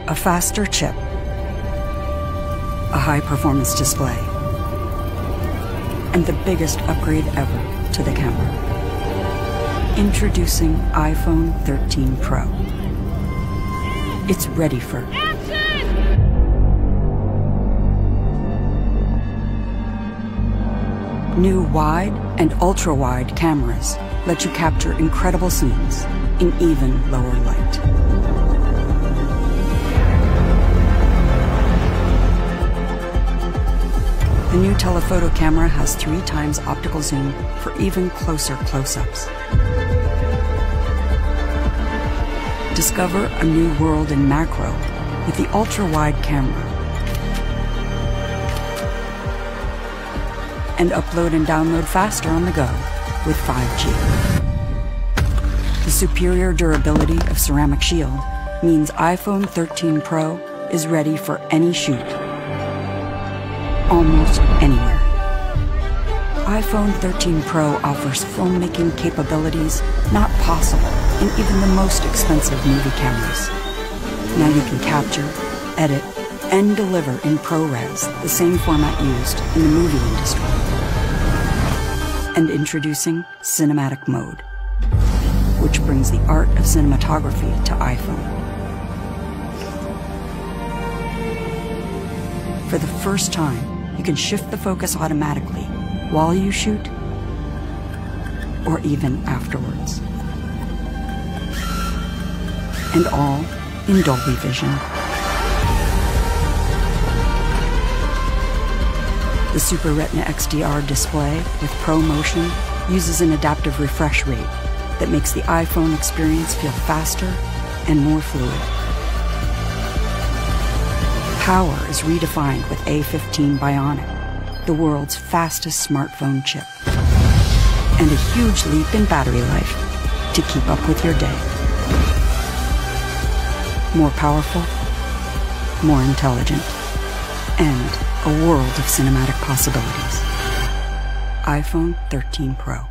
A faster chip, a high-performance display, and the biggest upgrade ever to the camera. Introducing iPhone 13 Pro. It's ready for action! New wide and ultra-wide cameras let you capture incredible scenes in even lower light. The new telephoto camera has 3 times optical zoom for even closer close-ups. Discover a new world in macro with the ultra-wide camera. And upload and download faster on the go with 5G. The superior durability of ceramic shield means iPhone 13 Pro is ready for any shoot, almost anywhere. iPhone 13 Pro offers filmmaking capabilities not possible in even the most expensive movie cameras. Now you can capture, edit, and deliver in ProRes, the same format used in the movie industry. And introducing Cinematic Mode, which brings the art of cinematography to iPhone. For the first time, you can shift the focus automatically while you shoot or even afterwards. And all in Dolby Vision. The Super Retina XDR display with ProMotion uses an adaptive refresh rate that makes the iPhone experience feel faster and more fluid. Power is redefined with A15 Bionic, the world's fastest smartphone chip. And a huge leap in battery life to keep up with your day. More powerful, more intelligent, and a world of cinematic possibilities. iPhone 13 Pro.